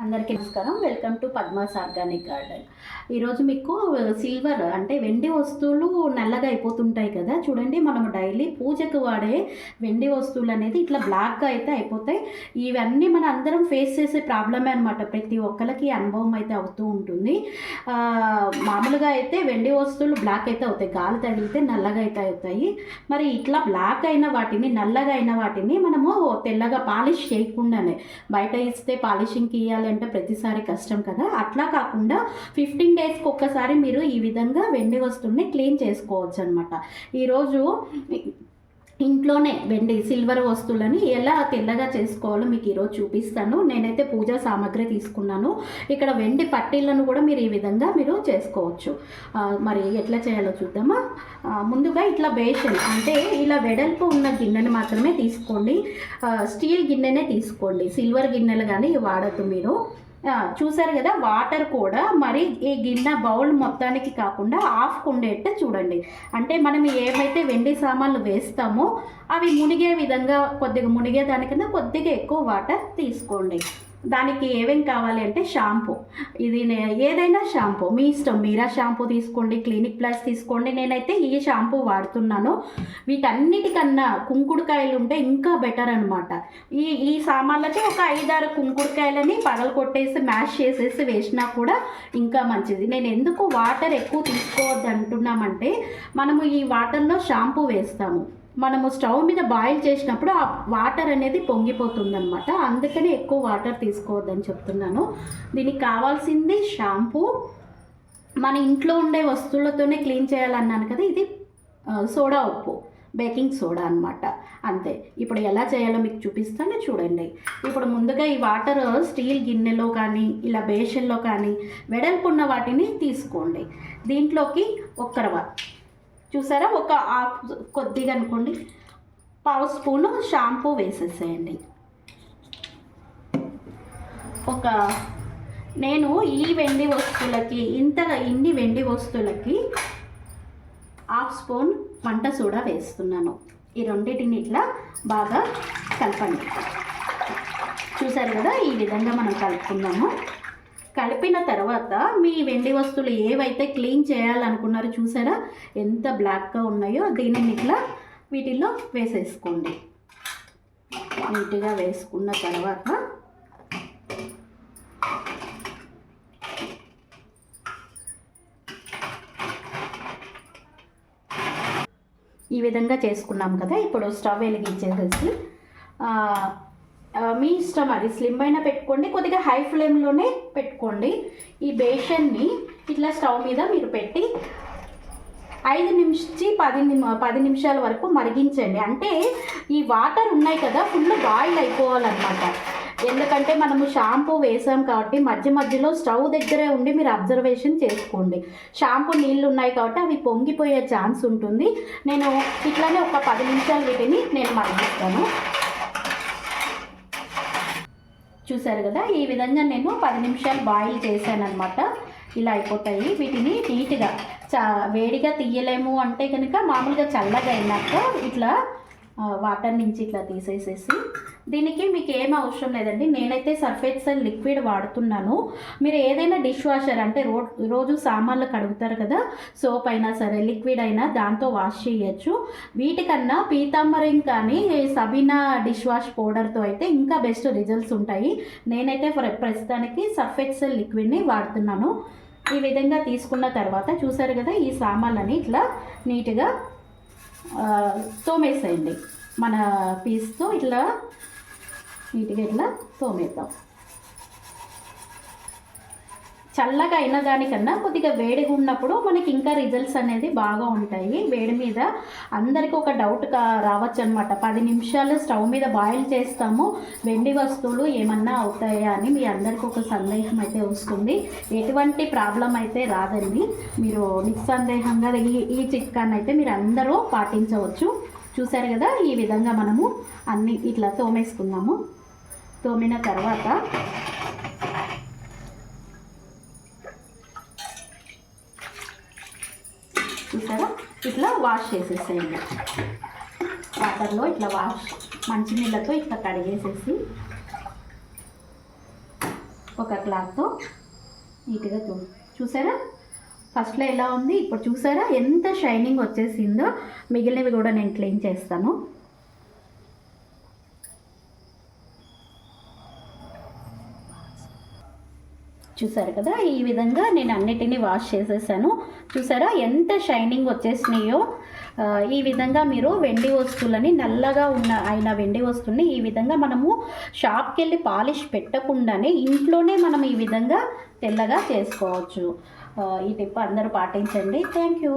అందరికీ నమస్కారం. Welcome to Padma's organic garden. ఈరోజు మీకు సిల్వర్ అంటే వెండి వస్తువులు నల్లగా అయిపోతుంటాయి కదా, చూడండి. మనం డైలీ పూజకు వాడే వెండి వస్తువులు అనేది ఇట్లా బ్లాక్గా అయితే అయిపోతాయి. ఇవన్నీ మన అందరం ఫేస్ చేసే ప్రాబ్లమే అనమాట. ప్రతి ఒక్కరికి అనుభవం అయితే అవుతూ ఉంటుంది. మామూలుగా అయితే వెండి వస్తువులు బ్లాక్ అయితే అవుతాయి, గాలి తగిలితే నల్లగా అయితే అవుతాయి. మరి ఇట్లా బ్లాక్ అయిన వాటిని, నల్లగా అయిన వాటిని మనము తెల్లగా పాలిష్ చేయకుండానే, బయట ఇస్తే పాలిషింగ్కి ఇవ్వాలి అంటే ప్రతిసారి కష్టం కదా, అట్లా కాకుండా 15 డేస్కి ఒక్కసారి మీరు ఈ విధంగా వెండి వస్తువుని క్లీన్ చేసుకోవచ్చు అనమాట. ఈరోజు ఇంట్లోనే వెండి సిల్వర్ వస్తువులని ఎలా తెల్లగా చేసుకోవాలో మీకు ఈరోజు చూపిస్తాను. నేనైతే పూజా సామాగ్రి తీసుకున్నాను. ఇక్కడ వెండి పట్టీలను కూడా మీరు ఈ విధంగా మీరు చేసుకోవచ్చు. మరి ఎట్లా చేయాలో చూద్దామా. ముందుగా ఇట్లా బేషన్ అంటే ఇలా వెడల్పు ఉన్న గిన్నెని మాత్రమే తీసుకోండి. స్టీల్ గిన్నెనే తీసుకోండి, సిల్వర్ గిన్నెలు కానీ వాడద్దు మీరు. చూసారు కదా, వాటర్ కూడా మరి ఈ గిన్నె బౌల్ మొత్తానికి కాకుండా హాఫ్ ఉండేట్టు చూడండి. అంటే మనం ఏమైతే వెండి సామాన్లు వేస్తామో అవి మునిగే విధంగా, కొద్దిగా మునిగే దానికన్నా కొద్దిగా ఎక్కువ వాటర్ తీసుకోండి. దానికి ఏమేమి కావాలి అంటే షాంపూ, ఇది ఏదైనా షాంపూ మీ ఇష్టం. మీరా షాంపూ తీసుకోండి, క్లినిక్ ప్లస్ తీసుకోండి. నేనైతే ఈ షాంపూ వాడుతున్నాను. వీటన్నిటికన్నా కుంకుడుకాయలు ఉంటే ఇంకా బెటర్ అనమాట. ఈ సామాన్లకి ఒక 5-6 కుంకుడుకాయలని పగలు కొట్టేసి మ్యాష్ చేసేసి వేసినా కూడా ఇంకా మంచిది. నేను ఎందుకు వాటర్ ఎక్కువ తీసుకోవద్దు అంటున్నామంటే, మనము ఈ వాటర్లో షాంపూ వేస్తాము, మనము స్టవ్ మీద బాయిల్ చేసినప్పుడు ఆ వాటర్ అనేది పొంగిపోతుందన్నమాట. అందుకని ఎక్కువ వాటర్ తీసుకోవద్దని చెప్తున్నాను. దీనికి కావాల్సింది షాంపూ. మన ఇంట్లో ఉండే వస్తువులతోనే క్లీన్ చేయాలన్నాను కదా, ఇది సోడా ఉప్పు, బేకింగ్ సోడా అనమాట. అంతే. ఇప్పుడు ఎలా చేయాలో మీకు చూపిస్తాను, చూడండి. ఇప్పుడు ముందుగా ఈ వాటర్ స్టీల్ గిన్నెలో కానీ ఇలా బేషన్లో కానీ వెడల్పు ఉన్న వాటిని తీసుకోండి. దీంట్లోకి ఒక్క రవ్వ, చూసారా, ఒక కొద్దిగా అనుకోండి, 1/2 స్పూను షాంపూ వేసేసేయండి. నేను ఈ వెండి వస్తువులకి ఇన్ని వెండి వస్తువులకి 1/2 స్పూన్ వంట సోడా వేస్తున్నాను. ఈ రెండింటిని ఇట్లా బాగా కలపండి. చూసారు కదా, ఈ విధంగా మనం కలుపుకుందాము. కలిపిన తర్వాత మీ వెండి వస్తువులు ఏవైతే క్లీన్ చేయాలనుకున్నారో చూసారా ఎంత బ్లాక్గా ఉన్నాయో, దీనిని ఇట్లా వీటిల్లో వేసేసుకోండి. నీట్గా వేసుకున్న తర్వాత ఈ విధంగా చేసుకున్నాం కదా. ఇప్పుడు స్టవ్ వెలిగించేసేసి మీ ఇష్టం, అది స్లిమ్ అయినా పెట్టుకోండి, కొద్దిగా హై ఫ్లేమ్లోనే పెట్టుకోండి. ఈ బేషన్ని ఇట్లా స్టవ్ మీద మీరు పెట్టి 5 నుంచి 10 నిమిషాల వరకు మరిగించండి. అంటే ఈ వాటర్ ఉన్నాయి కదా ఫుల్ బాయిల్ అయిపోవాలన్నమాట. ఎందుకంటే మనము షాంపూ వేసాం కాబట్టి మధ్య మధ్యలో స్టవ్ దగ్గరే ఉండి మీరు అబ్జర్వేషన్ చేసుకోండి. షాంపూ నీళ్ళు ఉన్నాయి కాబట్టి అవి పొంగిపోయే ఛాన్స్ ఉంటుంది. నేను ఇట్లానే ఒక 10 నిమిషాలు వీటిని నేను మరిగిస్తాను. చూసారు కదా, ఈ విధంగా నేను 10 నిమిషాలు బాయిల్ చేశానమాట. ఇలా అయిపోతాయి. వీటిని నీట్గా వేడిగా తీయలేము అంటే కనుక మామూలుగా చల్లగా అయినాక ఇట్లా వాటర్ నుంచి ఇట్లా తీసేసేసి, దీనికి మీకు ఏం అవసరం లేదండి. నేనైతే సర్ఫ్ ఎక్సెల్ లిక్విడ్ వాడుతున్నాను. మీరు ఏదైనా డిష్ వాషర్ అంటే రోజు సామాన్లు కడుగుతారు కదా, సోప్ అయినా సరే లిక్విడ్ అయినా దాంతో వాష్ చేయొచ్చు. వీటికన్నా పీతాంబరిన్ కానీ సబీనా డిష్ వాష్ పౌడర్తో అయితే ఇంకా బెస్ట్ రిజల్ట్స్ ఉంటాయి. నేనైతే ప్రస్తుతానికి సర్ఫ్ ఎక్సెల్ లిక్విడ్ని వాడుతున్నాను. ఈ విధంగా తీసుకున్న తర్వాత చూసారు కదా, ఈ సామాన్లని ఇట్లా నీట్గా తోమేసేయండి. మన పీస్తో ఇట్లా నీట్గా ఇట్లా తోమేద్దాం. చల్లగా అయిన దానికన్నా కొద్దిగా వేడిగా ఉన్నప్పుడు మనకి ఇంకా రిజల్ట్స్ అనేది బాగా ఉంటాయి. వేడి మీద అందరికీ ఒక డౌట్ రావచ్చు అనమాట, 10 నిమిషాలు స్టవ్ మీద బాయిల్ చేస్తాము, వెండి వస్తువులు ఏమన్నా అవుతాయా అని మీ అందరికీ ఒక సందేహం అయితే వస్తుంది. ఎటువంటి ప్రాబ్లం అయితే రాదండి. మీరు నిస్సందేహంగా ఈ చిట్కాన్ని అయితే మీరు అందరూ పాటించవచ్చు. చూసారు కదా, ఈ విధంగా మనము అన్నీ ఇట్లా తోమేసుకుందాము. తోమిన తర్వాత చూసారా, ఇట్లా వాష్ చేసేసేయండి. వాటర్లో ఇట్లా మంచినీళ్ళతో ఇట్లా కడిగేసేసి ఇంకొక క్లాత్తో నీట్గా చూసారా ఫస్ట్లో ఎలా ఉంది, ఇప్పుడు చూసారా ఎంత షైనింగ్ వచ్చేసిందో. మిగిలినవి కూడా నేను క్లీన్ చేస్తాను. చూసారు కదా, ఈ విధంగా నేను అన్నిటినీ వాష్ చేసేసాను. చూసారా ఎంత షైనింగ్ వచ్చేసినాయో. ఈ విధంగా మీరు వెండి వస్తువులని నల్లగా అయిన వెండి వస్తువుని ఈ విధంగా మనము షాప్కి వెళ్ళి పాలిష్ పెట్టకుండానే ఇంట్లోనే మనం ఈ విధంగా తెల్లగా చేసుకోవచ్చు. ఈ టిప్ అందరూ పాటించండి. Thank you.